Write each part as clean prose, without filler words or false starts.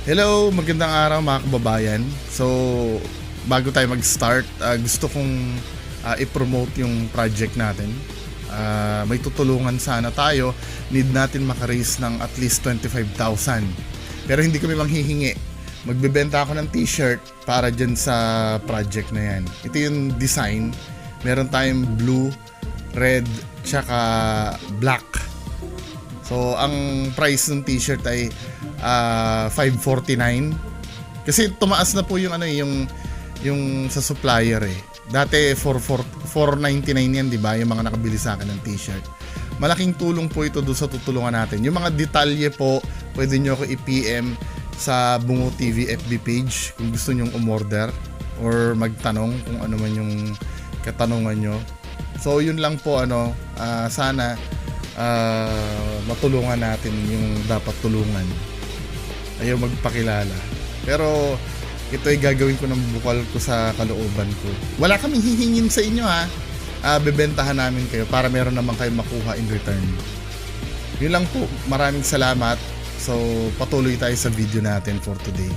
Hello, magandang araw mga kababayan. So, bago tayo mag-start, gusto kong i-promote yung project natin. May tutulungan sana tayo. Need natin maka-raise ng at least 25,000. Pero hindi kami manghihingi. Magbebenta ako ng t-shirt para dyan sa project na yan. Ito yung design. Meron tayong blue, red, tsaka black. So, ang price ng t-shirt ay $549. Kasi tumaas na po yung yung sa supplier eh. Dati $499 yan, 'di ba? Yung mga nakabili sa akin ng t-shirt. Malaking tulong po ito doon sa tutulungan natin. Yung mga detalye po, pwede niyo ako i-PM sa Bungo TV FB page kung gusto niyo umorder or magtanong kung ano man yung katanungan niyo. So, yun lang po sana matulungan natin yung dapat tulungan. Ayaw magpakilala. Pero ito ay gagawin ko ng bukal ko sa kalooban ko. Wala kaming hihingin sa inyo ha. Bebentahan namin kayo para meron naman kayo makuha in return. Yun lang po. Maraming salamat. So patuloy tayo sa video natin for today.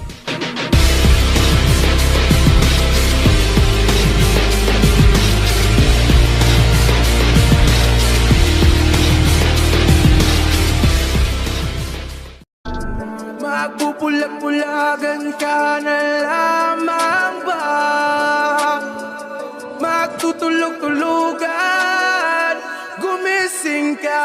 Magpupulag-pulagan ka na lamang ba? Magtutulog-tulugan, gumising ka.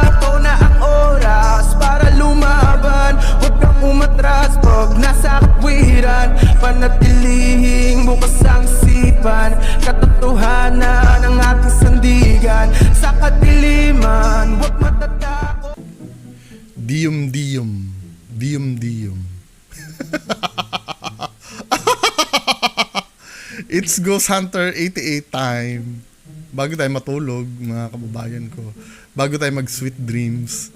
Ito na ang oras para lumaban. Huwag kang umatras pag nasa katwiran. Panatilihing bukas ang sipan. Katotohanan ang ating sandigan. Sa kadiliman, huwag matatakot. Diyum. It's Ghost Hunter 88 time. Bago tayo matulog, mga kababayan ko. Bago tayo mag-sweet dreams.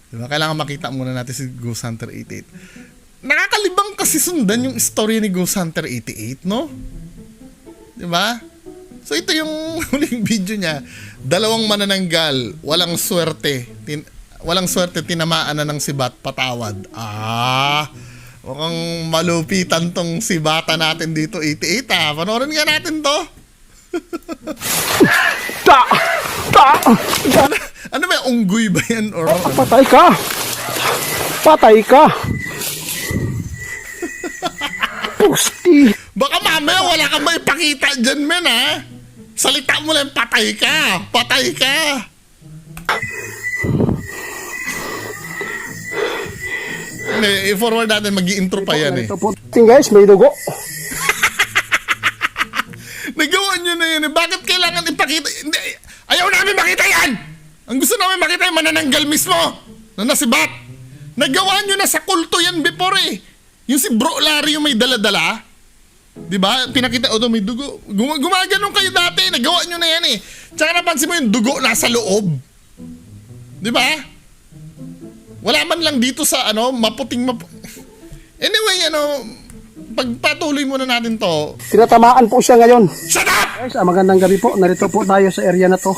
Diba? Kailangan makita muna natin si Ghost Hunter 88. Nakakalibang kasi sundan yung story ni Ghost Hunter 88, no? Diba? So ito yung huling video niya. Dalawang manananggal, walang swerte. Tinamaan na ng sibat, patawad. Mukhang malupitan tong sibata natin dito, 88 Panoorin nga natin to. Ano ba, unggoy ba yan? Or Patay ka. Pusti. baka mamaya wala kang maipakita dyan, men, ha? Salita mo lang, patay ka. I-forward natin, mag-i-intro pa yan eh. Ito po, guys, may dugo. Nagawa nyo na yun eh. Bakit kailangan ipakita? Hindi, ayaw namin makita yan! Ang gusto namin makita yung manananggal mismo na nasibat. Nagawa nyo na sa kulto yan before eh. Yung si Bro Larry yung may dala-dala. Diba? Pinakita, may dugo. Gumaganon kayo dati. Nagawa nyo na yan eh. Tsaka napansin mo yung dugo nasa loob. Diba? Wala man lang dito sa Anyway, pagpatuloy muna natin to. Tinatamaan po siya ngayon. Shut up! Guys, magandang gabi po. Narito po tayo sa area na to.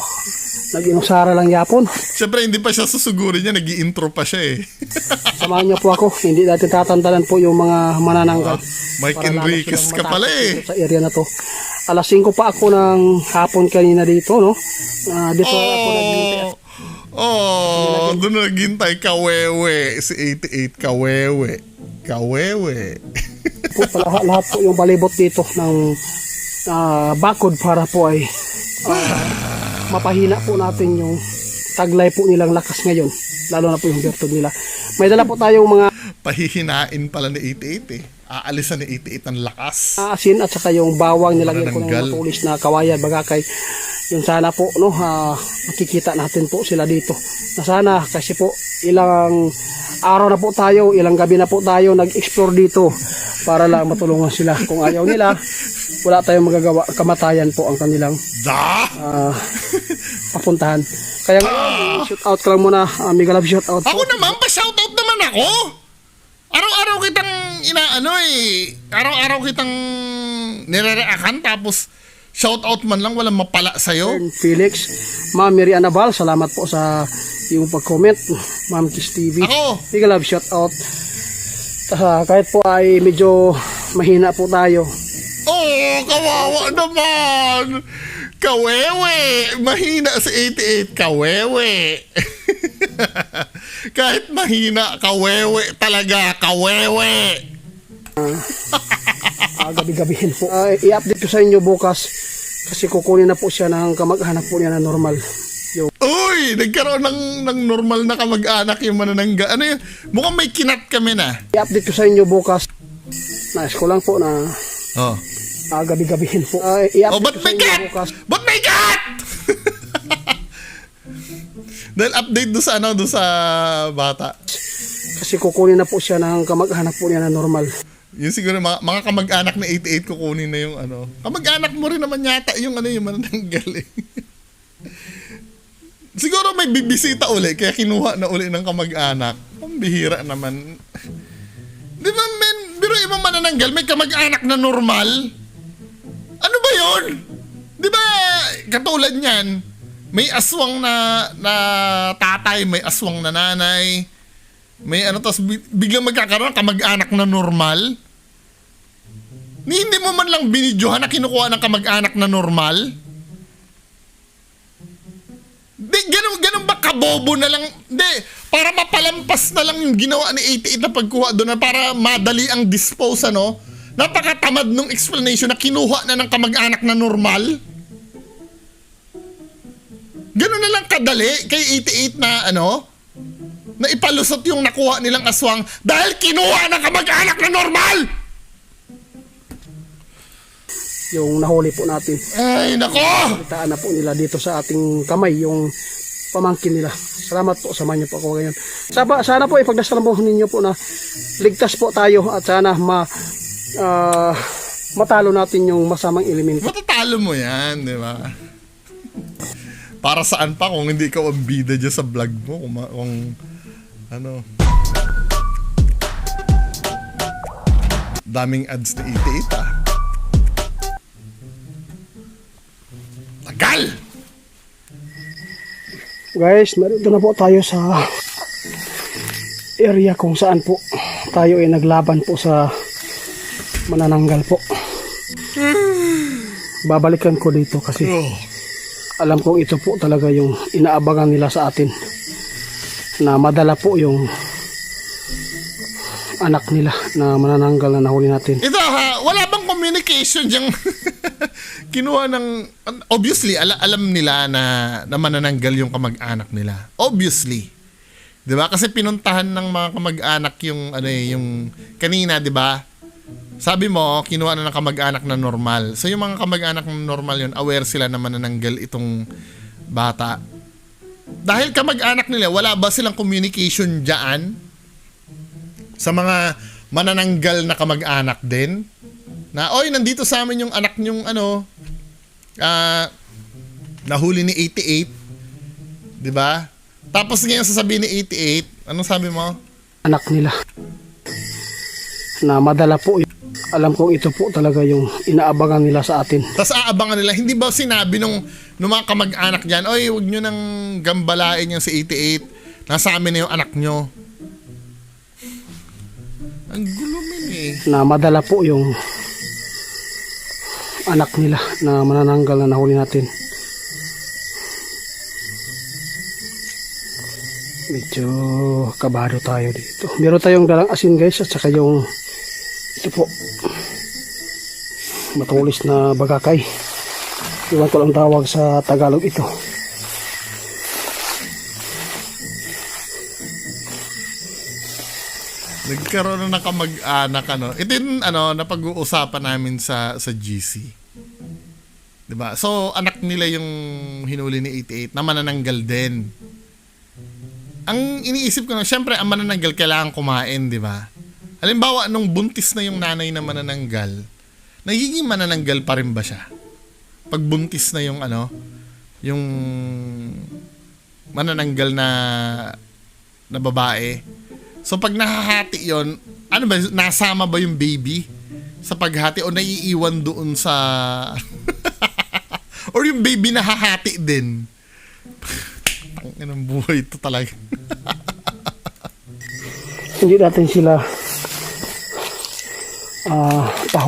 Nag-inusara lang yapon. Siyempre, hindi pa siya susugurin niya. Nag-i-intro pa siya eh. Samahan niyo po ako. Hindi natin tatantanan po yung mga manananggal. Mike Enriquez ka pala eh. Sa area na to. Alas 5 pa ako ng hapon kanina dito, no? Dito ako naghihintay. Doon naghintay kawewe. Si 88 kawewe. Po, lahat po yung balibot dito ng bakod para po ay mapahina po natin yung taglay po nilang lakas ngayon, lalo na po yung virtud nila. May dala po tayong mga Pahihinain pala ni 88 eh. Aalisan ni 88 ang lakas. asin at saka yung bawang nilagyan ko ng matulis na kawayan bagakay. Yun sana po makikita natin po sila dito. Na sana kasi po ilang araw na po tayo, ilang gabi na po tayo nag-explore dito para lang matulungan sila. Kung ayaw nila, wala tayong magagawa. Kamatayan po ang kanilang papuntahan. Kaya ngayon, shout out ka lang muna. Mega love shout out po. Ako naman, pa-shoutout naman ako. Araw-araw kitang araw-araw kitang nire-reactan tapos shoutout man lang, walang mapala sa'yo. Felix, Ma'am Mary Anabal, salamat po sa yung pag-comment. Ma'am Kiss TV. Ako! Big love, shout out. Kahit po ay medyo mahina po tayo. Oh, kawawa naman! Kawewe! Mahina si 88, kawewe! Kahit mahina, kawewe talaga, kawewe! Gabi-gabihin po. I-update ko sa inyo bukas kasi kukunin na po siya ng kamag-anak po niya na normal. Uy! Nagkaroon ng normal na kamag-anak yung manananggal. Ano yun? Mukhang may kinat kami na. I-update ko sa inyo bukas. Nais ko lang po na Oh. gabi-gabihin po. Oh, I-update ba't ko sa may inyo cat? bukas. Ba't may cat? Dahil update doon sa doon sa bata. Kasi kukunin na po siya ng kamag-anak po niya na normal. Yung siguro mga kamag-anak na 88 kukunin na yung Kamag-anak mo rin naman yata yung yung manananggal eh. Siguro may bibisita uli kaya kinuha na uli ng kamag-anak. Ang bihira naman. Di ba men, biro yung manananggal may kamag-anak na normal? Ano ba yun? Di ba katulad niyan, may aswang na tatay, may aswang na nanay, may tapos biglang magkakaroon kamag-anak na normal? Hindi mo man lang binidyohan na kinukuha ng kamag-anak na normal? Di, ganun ba kabobo na lang? Hindi, para mapalampas na lang yung ginawa ni 88 na pagkuha doon na para madali ang dispose, Napakatamad nung explanation na kinuha na ng kamag-anak na normal. Ganun na lang kadali kay 88 na na ipalusot yung nakuha nilang aswang dahil kinuha ng kamag-anak na normal. Yung nahuli po natin. Ay, nako! Kitaan na po nila dito sa ating kamay yung pamangkin nila. Salamat po, samahan niyo po ako ngayon. Sana po ipagdasal po ninyo po na ligtas po tayo at sana matalo natin yung masamang elemento. Matatalo mo yan, di ba? Para saan pa kung hindi ikaw ang bida dyan sa vlog mo? Kung daming ads na 88 Tagal! Guys, narito na po tayo sa area kung saan po tayo ay naglaban po sa manananggal po. Babalikan ko dito kasi alam kong ito po talaga yung inaabangan nila sa atin na madala po yung anak nila na manananggal na nahuli natin. Ito wala bang communication diyang kinuha ng obviously alam nila na manananggal yung kamag-anak nila. Obviously. 'Di ba? Kasi pinuntahan ng mga kamag-anak yung yung kanina, 'di ba? Sabi mo, kinuha na ng kamag-anak na normal. So yung mga kamag-anak na normal yun, aware sila na manananggal itong bata. Dahil kamag-anak nila, wala ba silang communication dyan sa mga manananggal na kamag-anak din? Na, oy, nandito sa amin yung anak nyong nahuli ni 88. 'Di ba? Tapos ngayon sasabihin ni 88, anong sabi mo? Anak nila na madala po. Alam kong ito po talaga yung inaabangan nila sa atin. Tapos aabangan nila, hindi ba sinabi nung mga kamag-anak dyan, oy, huwag nyo nang gambalain yung si 88, nasa amin na yung anak nyo. Ang gulo min eh. Na madala po yung anak nila na manananggal na nahuli natin. Medyo kabado tayo dito. Meron tayong dalang asin guys at saka yung ito po matulis na bagakay. Iwan ko lang tawag sa Tagalog ito. Nagkaroon na ng kamag-anak Ito yung napag-uusapan namin sa GC. 'Di ba? So anak nila yung hinuli ni 88 na manananggal din. Ang iniisip ko na, syempre ang manananggal kailangan kumain, 'di ba? Halimbawa, nung buntis na yung nanay na manananggal, nagiging manananggal pa rin ba siya? Pag buntis na yung yung manananggal na babae. So pag nahahati yon, nasama ba yung baby sa paghati o naiiwan doon sa or yung baby nahahati din? Yan ang buhay ito talaga. Hindi natin sila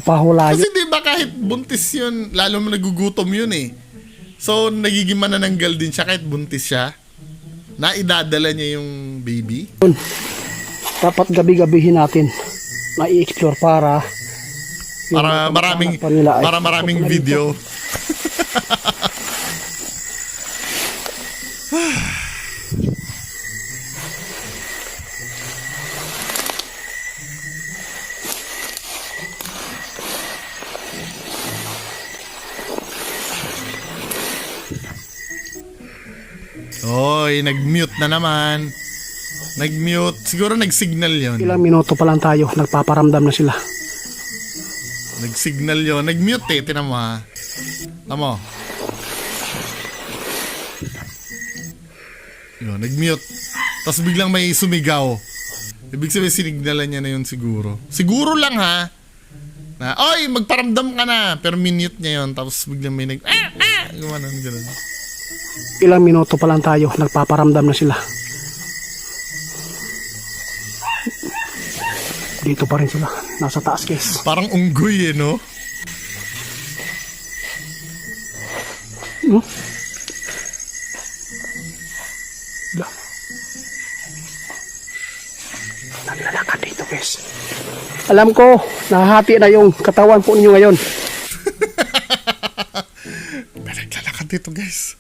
pahulayo. Kasi di ba kahit buntis yun, lalo mo nagugutom yun eh. So, nagiging manananggal din siya kahit buntis siya. Naidadala niya yung baby. Dapat gabi-gabihin natin na i-explore para Para maraming video. Oy, nag-mute na naman. Nag-mute. Siguro nag-signal yon. Ilang minuto pa lang tayo, nagpaparamdam na sila. Nag-signal yon. Nag-mute eh. Tinan mo ha. Tama mo. Yun, nag-mute. Tapos biglang may sumigaw. Ibig sabihin sinignalan niya na yun siguro. Siguro lang ha. Na, oy, magparamdam ka na. Pero minute niya yun. Tapos biglang may gumanon, ganun. Ilang minuto pa lang tayo, nagpaparamdam na sila. Dito pa rin sila, nasa taas guys. Parang unggoy eh, no? Naglalakad dito guys. Alam ko, nahahati na yung katawan po ninyo ngayon. Naglalakad dito guys.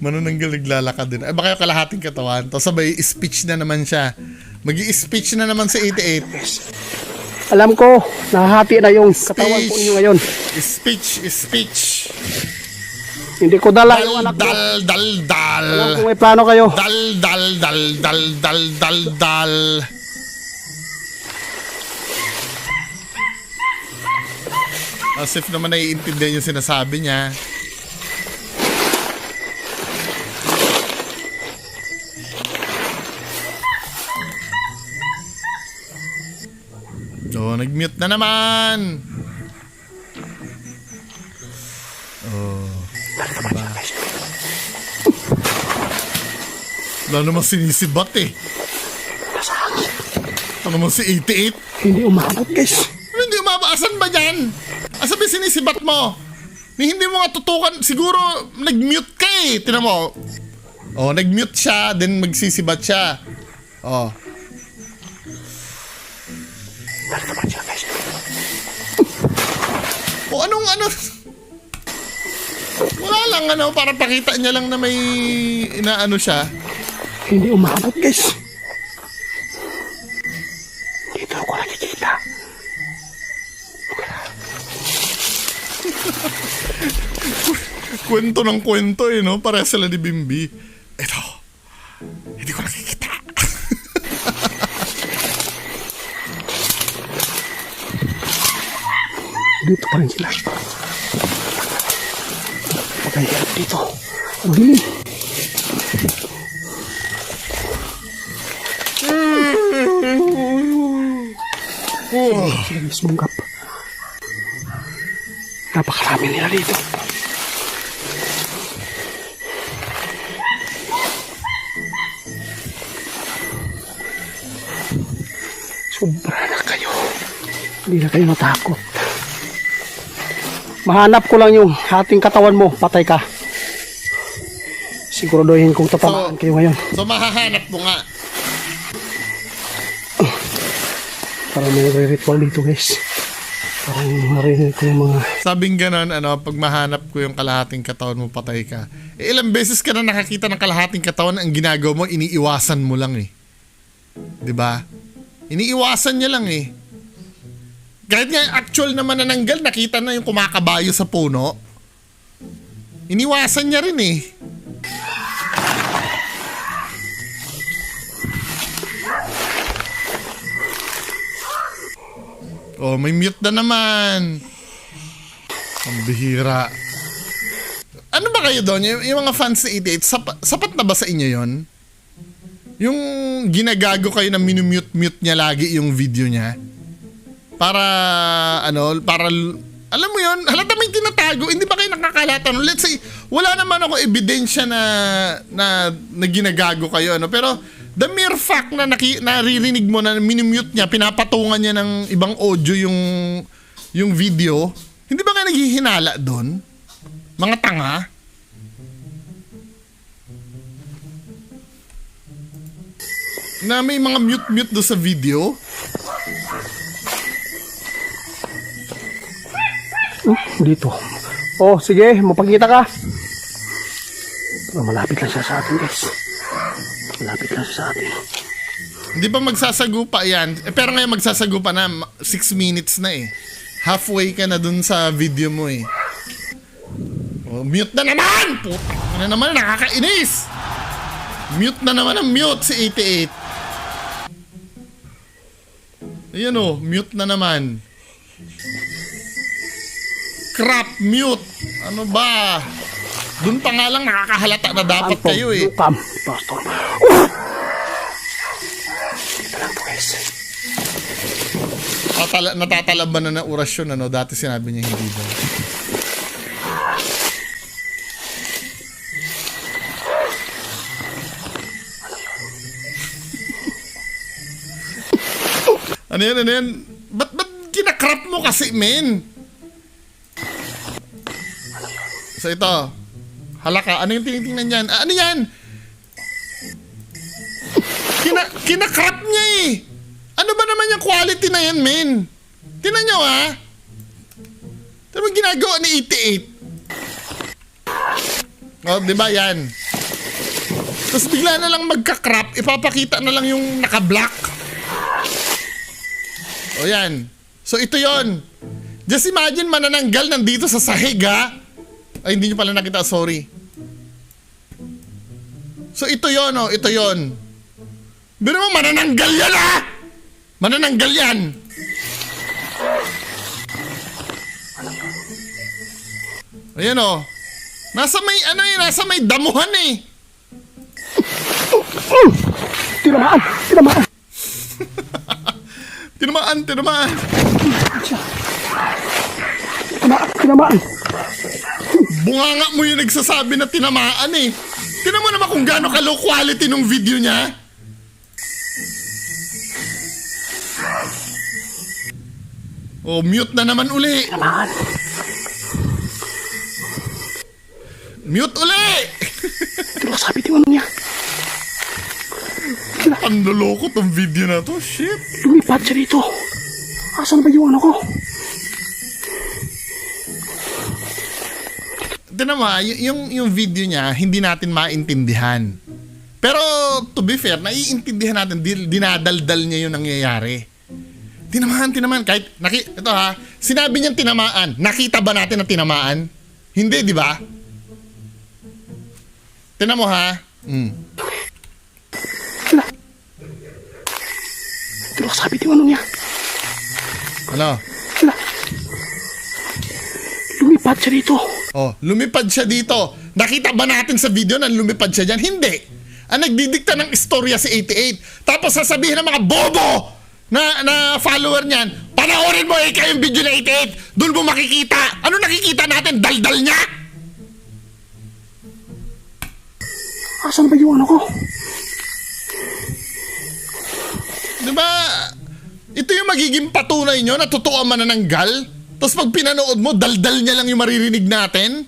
Manunanggal naglalakad din. Ay baka yung kalahating katawan. Tapos sabay speech na naman siya. Mag-i-speech na naman sa 88. Alam ko, nahahati na yung katawan po ninyo ngayon. Speech. Hindi ko dala yung anak ko. Dal. Alam ko may plano kayo. Dal. As if naman naiintindihan yung sinasabi niya. Oh, nag-mute na naman. Oh. Diba? Wala naman sinisibat eh. Ano naman si 88? Hindi umabot guys. Hindi umabaasan ba dyan? Asabi sinisibat mo? Hindi mo nga tutukan. Siguro nag-mute ka eh. Tinan mo. Oh, nag-mute siya. Then magsisibat siya. Oh. O anong ano? Wala lang ano, para pakita niya lang na may inaano siya. Hindi umabot guys. Dito ako nakikita. Kwento ng kwento eh, no? Para sila ni Bimbi. Ito, hindi ko nakikita. Dito pa rin sila. Pagkahirap dito. Ang dilim. Sila mismong gap. Napakarami nila dito. Sobra na kayo. Hindi na kayo natakot. Mahanap ko lang yung ating katawan mo, patay ka. Siguraduhin kong tatamaan kayo ngayon. So mahahanap mo nga. Parang may nagre-ritual dito guys. Parang narinig ko yung mga... Sabing ganon, ano, pag mahanap ko yung kalahating katawan mo, patay ka. Eh, ilang beses ka na nakakita ng kalahating katawan, ang ginagawa mo, iniiwasan mo lang eh. 'Di ba? Iniiwasan niya lang eh. Kahit nga actual na manananggal, nakita na yung kumakabayo sa puno. Iniwasan niya rin eh. Oh, may mute na naman. Ang bihira. Ano ba kayo doon? Yung mga fans ni 88, sapat na ba sa inyo yon? Yung ginagago kayo na minumute-mute niya lagi yung video niya? Para alam mo yun, halata may tinatago, hindi ba kayo nakakalata? No? Let's say, wala naman ako ebidensya na ginagago kayo, ano? Pero, the mere fact na naririnig mo na minimute niya, pinapatungan niya ng ibang audio yung video, hindi ba kayo naghihinala doon? Mga tanga? Na may mga mute-mute doon sa video? Dito. Oh, sige, mapakita ka. Malapit lang siya sa atin, guys. Malapit lang siya sa atin. Hindi ba magsasagupa yan? Pero ngayon magsasagupa na, 6 minutes na eh. Halfway ka na dun sa video mo eh. Oh, mute na naman! Puta na naman, nakakainis! Mute na naman ang mute si 88. Ayan oh, mute na naman. Crap, mute. Ano ba? Dun pa nga lang nakakahalata na dapat kayo eh. Come, pastor. Dito lang po, guys. Natatalaban na ng orasyon, ano? Dati sinabi niya hindi ba? Ano yan? Ba't kinakrap mo kasi, men? So ito, halaka, ano yung tinitingnan yan? Ano yan? Kinakrap niya eh. Ano ba naman yung quality na yan, men? Tingnan nyo ha. Ano ba ginagawa ni 88? Oh, di ba yan? Tapos bigla na lang magka-crop, ipapakita na lang yung naka-black. O yan. So ito yon. Just imagine manananggal nandito sa sahig ha. Ay hindi nyo pala nakita, sorry. So ito yon, oh, ito yon. Pero mo manananggal yan ha. Manananggal yan. Ayan oh. Nasa may damuhan eh. Tinamaan. Tinamaan. Bunganga mo yung nagsasabi na tinamaan eh. Tingnan mo naman kung gaano ka-low quality nung video niya. Oh, mute na naman uli. Tinamaan. Mute uli! Pero sabi tingnan niya. Ang loloko tong video na to. Shit. Lumipad siya dito. Asan ba yung ano ko? Tignan mo, yung video niya, hindi natin maintindihan. Pero, to be fair, naiintindihan natin, dinadaldal niya yung nangyayari. Tinamaan. Kahit, ito ha, sinabi niyang tinamaan. Nakita ba natin ang tinamaan? Hindi, di ba? Tignan mo ha. Pero sabi tingnan niya. Ano? Lumipad siya dito. Oh, lumipad siya dito. Nakita ba natin sa video na lumipad siya dyan? Hindi. Ang nagdidikta ng istorya si 88. Tapos sasabihin ng mga bobo na follower niyan, panoorin mo yung video na 88. Doon mo makikita. Ano nakikita natin? Daldal niya? Asan ba yung ano ko? Diba? Ito yung magiging patunay nyo na totoo ang manananggal? Tapos pag pinanood mo, daldal niya lang yung maririnig natin?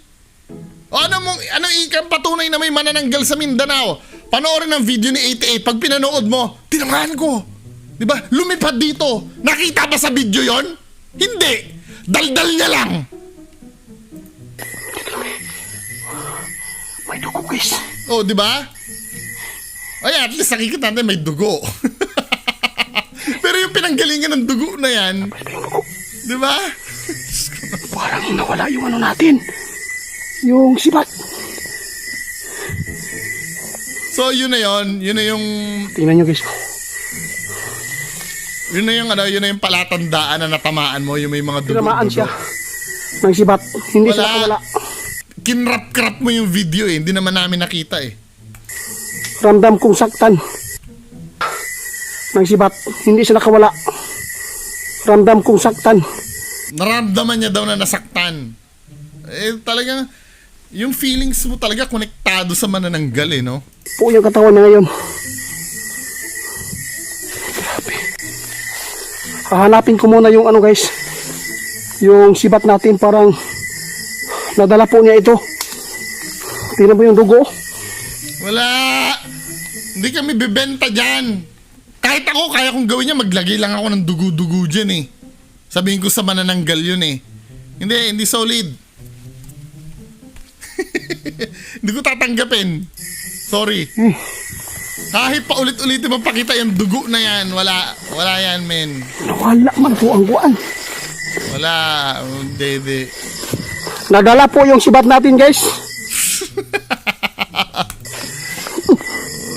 O ano ikang patunay na may manananggal sa Mindanao? Panoorin ang video ni 88. Pag pinanood mo, tinamaan ko. Diba? Lumipad dito. Nakita ba sa video yon? Hindi. Daldal niya lang. May dugo, guys. Oh, diba? Ay, at least nakikita natin may dugo. Pero yung pinanggalingan ng dugo na yan, diba? Parang nawala yung ano natin. Yung sibat. So, yun na yun. Yun na yung... Tingnan nyo, guys. Yun na yung palatandaan na natamaan mo. Yung may mga dugo. Tinamaan siya. Ng sibat. Hindi siya nakawala. Kinrap-krap mo yung video eh. Hindi naman namin nakita eh. Ramdam kong saktan. Ng sibat. Hindi siya nakawala. Ramdam kong saktan. Naramdaman niya daw na nasaktan. Eh, talagang, yung feelings mo talaga konektado sa manananggal eh, no? Po yung katawan niya ngayon. Grabe. Hahanapin ko muna yung ano guys. Yung sibat natin parang nadala po niya ito. Tingnan mo yung dugo. Wala! Hindi kami bibenta dyan. Kahit ako, kaya kong gawin niya, maglagay lang ako ng dugo-dugo dyan eh. Sabihin ko sa manananggal yun eh. Hindi solid. Hindi ko tatanggapin. Sorry. Kahit pa ulit-ulitin mapakita yung dugo na yan, wala yan, men. Nawala man po ang guwan. Wala, hindi. Nadala po yung sibat natin guys.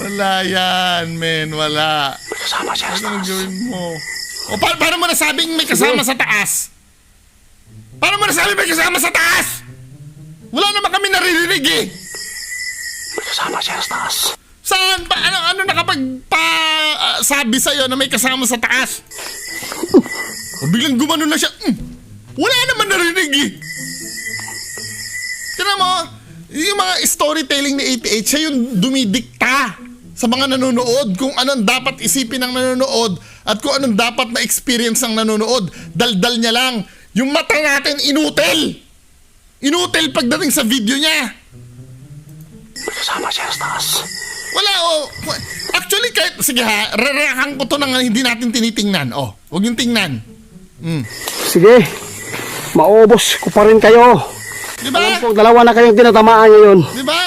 Wala yan, men, wala. Kasama siya sa Anong taas. gawin mo? O paano mo nasabing may kasama sa taas? Paano mo nasabing may kasama sa taas? Wala naman kami naririnig eh. Kasama siya sa taas. Saan ba? Ano sabi sa'yo na may kasama sa taas? O biglang gumano na siya. Wala naman narinig eh. Tignan mo, yung mga storytelling ni 88, siya yung dumidikta sa mga nanonood kung anong dapat isipin ng nanonood at kung anong dapat ma-experience ng nanonood. Daldal niya lang. Yung mata natin, inutil. Inutil pagdating sa video niya. Kasama siya sa taas. Wala, actually, kahit, sige ha, re-react ko to nang hindi natin tinitingnan. Huwag yung tingnan. Sige. Maubos ko pa rin kayo. Diba? Alam po, dalawa na kayong tinatamaan ngayon. Diba?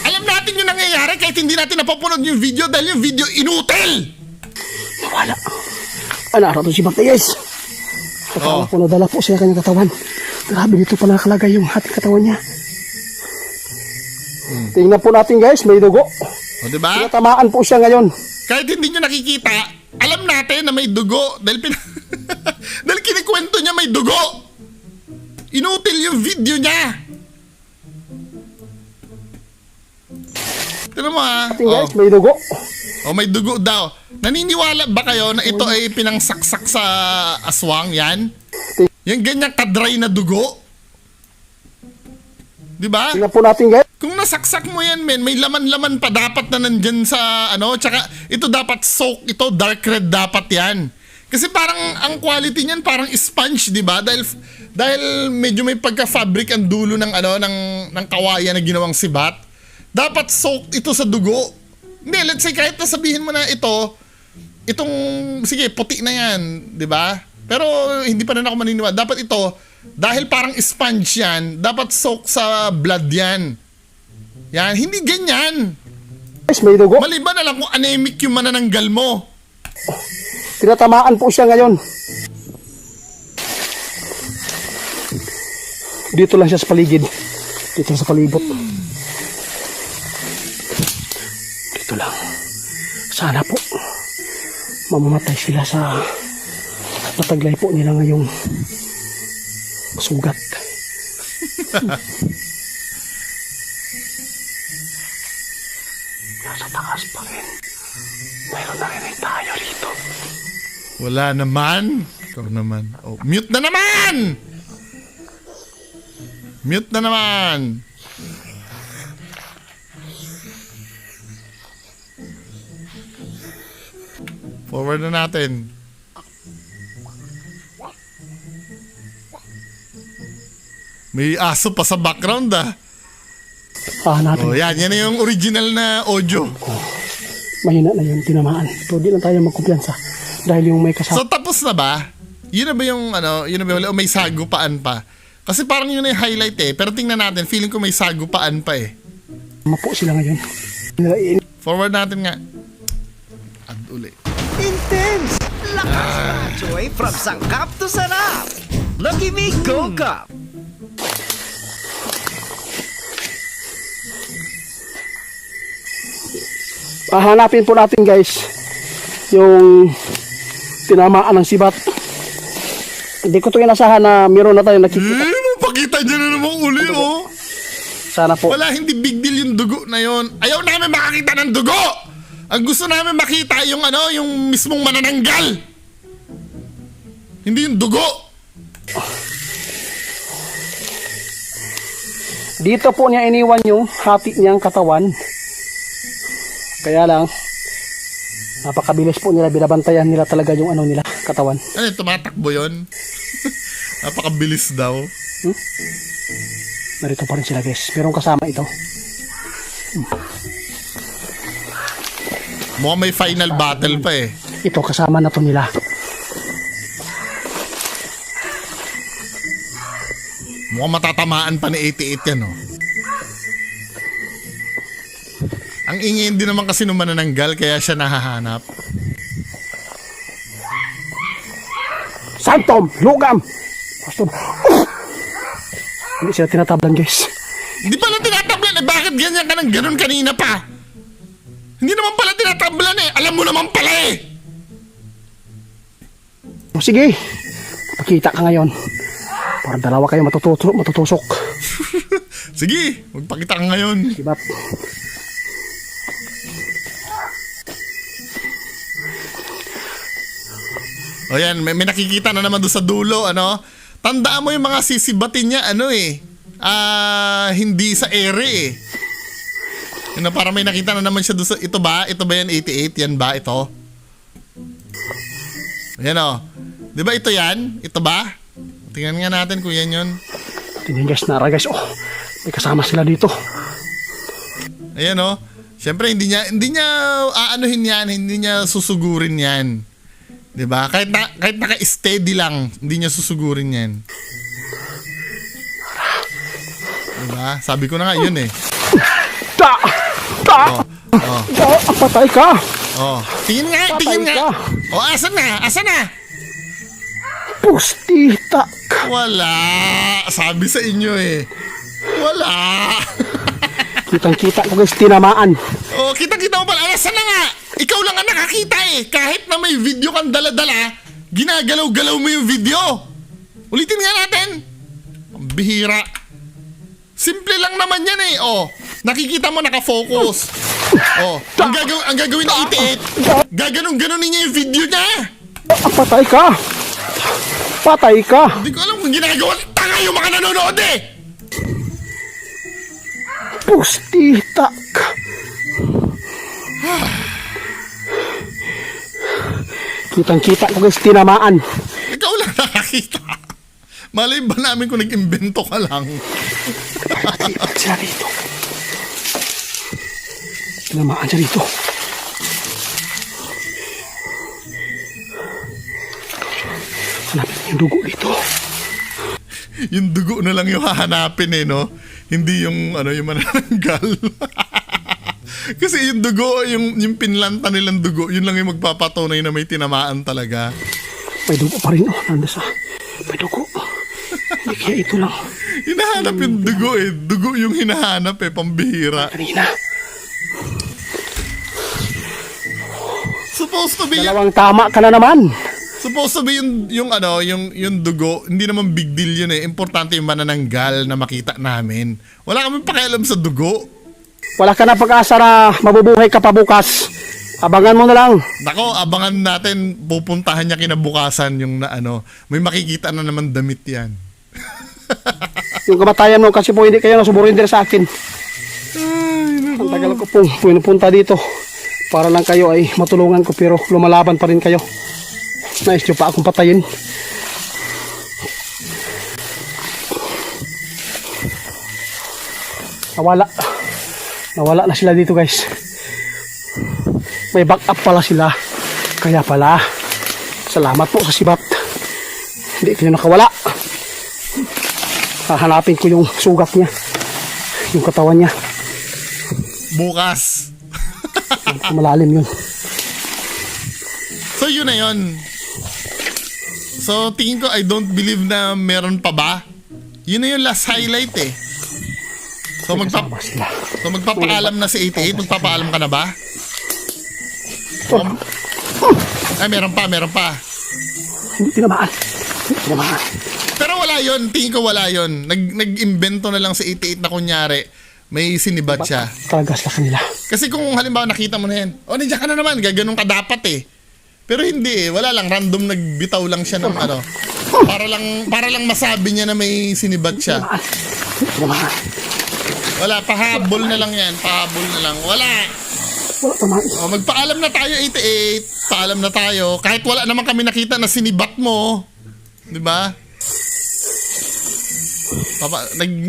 Alam natin yung nangyayari kahit hindi natin napapunod yung video dahil yung video inutil. Wala. Ano araw to si Batayes? Akala ko nadala po siya kanyang katawan. Grabe, dito pa nakalagay yung ating katawan niya. Tingnan po natin guys, may dugo. O diba? Tinatamaan po siya ngayon. Kahit hindi nyo nakikita, alam natin na may dugo dahil dahil kinikwento niya may dugo. Inutil yung video niya. Tignan mo ha. Tingnan guys, may dugo. May dugo daw. Naniniwala ba kayo na ito ay pinangsaksak sa aswang yan? Yung ganyang kadry na dugo? Diba? Tingnan po natin guys. Kung nasaksak mo yan, men, may laman-laman pa dapat na nandyan sa tsaka ito dapat soak, ito dark red dapat yan. Kasi parang ang quality niyan parang sponge, di ba? Dahil medyo may pagka-fabric ang dulo ng ng kawayan na ginawang sibat. Dapat soak ito sa dugo. Hindi, let's say kahit nasabihin mo na itong sige, puti na yan, di ba? Pero hindi pa rin ako maniniwala. Dapat ito, dahil parang sponge yan, dapat soak sa blood yan. Yan, hindi ganyan. Guys, may dugo. Maliban na lang kung anemic yung manananggal mo. Tinatamaan po siya ngayon. Dito lang siya sa paligid. Dito sa palibot. Dito lang. Sana po mamamatay sila sa nataglay po nila ngayong sugat. Nasa taas pa rin. Mayroon na rin tayo rito. Wala naman. Ikaw naman. Mute na naman! Mute na naman! Forward na natin. May aso pa sa background Natin. yan na yung original na audio. Mahina na yun, tinamaan. So, di lang tayo magkumpiyansa. Dahil yung may kasama. So tapos na ba? Yun na ba yung yun na ba wala o may sagupaan pa? Kasi parang yun na yung highlight eh. Pero tingnan natin, feeling ko may sagupaan pa eh. Po sila ngayon. Forward natin nga. At uli. Intense! Lakas na, Joy! From sangkap to sarap! Lucky Me Go Cup! Hanapin po natin guys yung tinamaan ng sibat. Hindi ko ito inasahan na meron na tayo nakikita. Mapakita niya na namang uli Sana po. Wala, hindi big deal yung dugo na yon. Ayaw namin makakita ng dugo! Ang gusto namin makita yung yung mismong manananggal. Hindi yung dugo. Dito po niya iniwan yung hati niyang katawan. Kaya lang, napakabilis po nila, binabantayan nila talaga yung ano nila, katawan. Ano, tumatakbo yun? Napakabilis daw. Narito pa rin sila guys. Merong kasama ito. Mukhang may final battle pa eh. Ito kasama na to nila. Mukhang matatamaan pa ni 88 yan, oh. Ang ingin din naman kasi nung manananggal, kaya siya nahahanap. Santom! Lugam! Basta, hindi sila tinatablan guys. Hindi pala tinatablan eh. Bakit ganyan ka ng ganun kanina pa? Hindi naman pala tinatablan eh. Alam mo naman pala eh. O sige, pakita ka ngayon. Para dalawa kayo matutusok. Sige, magpakita ka ngayon. Diba? O yan, may nakikita na naman doon sa dulo, ano? Tandaan mo yung mga sisibatin niya, ano eh. Hindi sa ere eh. Yun na, para may nakita na naman siya doon sa... Ito ba? Ito ba yan 88? Yan ba? Ito? Ayan o. Di ba ito yan? Ito ba? Tingnan nga natin kung yan yun. Tingnan guys, nara guys. Oh, may kasama sila dito. Ayan o. Siyempre, hindi niya aanuhin yan. Hindi niya susugurin yan. Diba? Kahit naka-steady lang, hindi niya susugurin yan. Diba? Sabi ko na nga, yun eh. Patay ka! Oh. Tingin nga! Oh, asan na? Pustita ka! Wala! Sabi sa inyo eh. Wala! Kitang-kita ko guys, tinamaan. Oh, kita-kita mo pala. Asan na nga? Ikaw lang ang nakakita eh. Kahit na may video kang dala-dala, ginagalaw-galaw mo yung video. Ulitin nga natin. Ang bihira. Simple lang naman yan eh. Oh, nakikita mo nakafocus. Oh, ang gagawin na 88, gaganon-ganonin niya yung video niya. Patay ka! Patay ka! Hindi ko alam kung ginagawa ng tanga yung mga nanonood eh. Pustita ka! Kitang-kita ko guys, tinamaan. Ikaw lang nakakita. Malay ba namin kung nag-imbento ka lang? Bakit sila dito? Tinamaan siya dito. Hanapin yung dugo dito. Yung dugo na lang yung hahanapin eh, no? Hindi yung, yung manananggal. Kasi yung dugo, yung pinlanta nilang dugo, yun lang yung magpapatunay na may tinamaan talaga. May dugo pa rin, oh. Nanda sa... May dugo. Hindi kaya ito lang. Hinahanap yung dugo eh. Dugo yung hinahanap eh, pambihira. Kanina. Supposed to be Dalawang tama ka na naman. Supposed to be yung dugo, hindi naman big deal yun eh. Importante yung manananggal na makita namin. Wala kami pakialam sa dugo. Wala ka na pag-asa na mabubuhay ka pa bukas. Abangan mo na lang. Nako, abangan natin, pupuntahan niya kinabukasan yung may makikita na naman damit yan. Yung kamatayan mo kasi po hindi kayo nasuburin din sa akin. Ang tagal ko pong pinupunta dito para lang kayo ay matulungan ko, pero lumalaban pa rin kayo. Nais nyo pa akong patayin. Nawala na sila dito guys. May backup pala sila. Kaya pala, salamat po sa sibat. Hindi kayo nakawala. Hahanapin ko yung sugat niya, yung katawan niya. Bukas. Malalim yun. So yun na yun. So tingin ko, I don't believe na meron pa ba. Yun na yung last highlight eh. So magpapaalam na si 88. Magpapaalam ka na ba? Ay, meron pa. Hindi tinamaan. Pero wala yun. Tingin ko wala yun. Nag-invento na lang si 88 na kunyari may sinibat siya. Talagas la kanila. Kasi kung halimbawa nakita mo na yan, nandiyan ka na naman, gaganon ka dapat eh. Pero hindi eh, wala lang, random nagbitaw lang siya ng ano. Para lang masabi niya na may sinibat siya. Tamaan. Wala, pahabol na lang yan, pahabol na lang. Wala. Wala tamaan. O, magpaalam na tayo, 88. Paalam na tayo. Kahit wala naman kami nakita na sinibat mo. Di ba?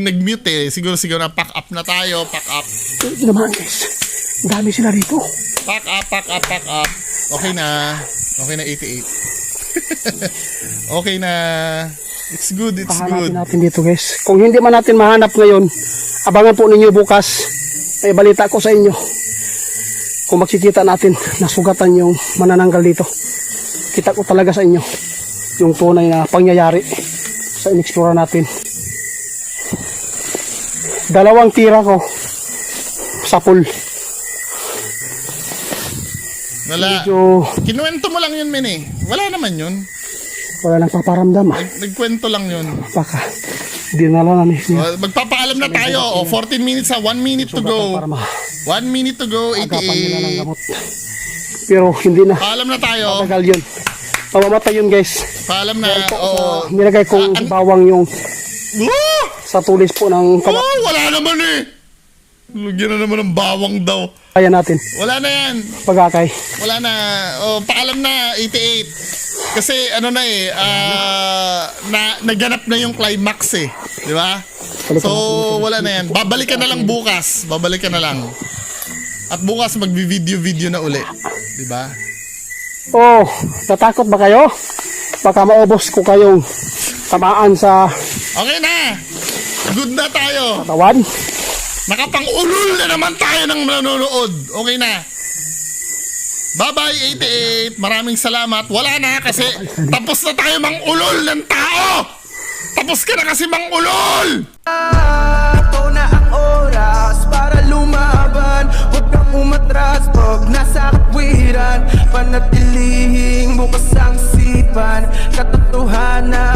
Nag-mute eh. Siguro na pack up na tayo. Pack up. Hindi naman guys. Ang dami sila rito. Pack up. Okay na. Okay na, 88. Okay na. It's good. Pahanapin natin dito guys. Kung hindi man natin mahanap ngayon, abangan po ninyo bukas. May balita ko sa inyo. Kung makikita natin, nasugatan yung manananggal dito. Kita ko talaga sa inyo yung tunay na pangyayari sa in-explore natin. 2 tira ko sa pool. Wala. Medyo Kinuwento mo lang yun, men eh. Wala naman yun. wala nang paparamdam ah. Nagkwento lang yun. Baka dinala na ni Magpapaalam na tayo. 14 minutes 1 minute to go. 1 minute to go, agapan nila ng 88. gamot. Pero hindi na. Paalam na tayo. Matagal yun. Mamamatay yun guys. Paalam na. Oh. Nilagay kong bawang yung sa tulis po ng Wala naman eh. Lugyan na naman ng bawang daw. kaya natin. Wala na yan. Pagkakay. Wala na. Paalam na, 88. Kasi ano na eh, naganap na yung climax eh. Di ba? So, wala na yan. Babalikan na lang bukas. Babalikan na lang. At bukas magbi-video na uli. Di ba? Oh, natakot ba kayo? Baka maubos ko kayong tamaan sa Okay na. Good na tayo. katawan. Nakapang-ulol na naman tayo ng nanonood. Okay na. Bye-bye, 88. Maraming salamat. Wala na kasi tapos na tayo mang-ulol ng tao. Tapos ka na kasi mang-ulol. Ito na ang oras para lumaban. Huwag kang umatras pag nasa katwiran. Panatilihing bukas ang sipan. Katotohanan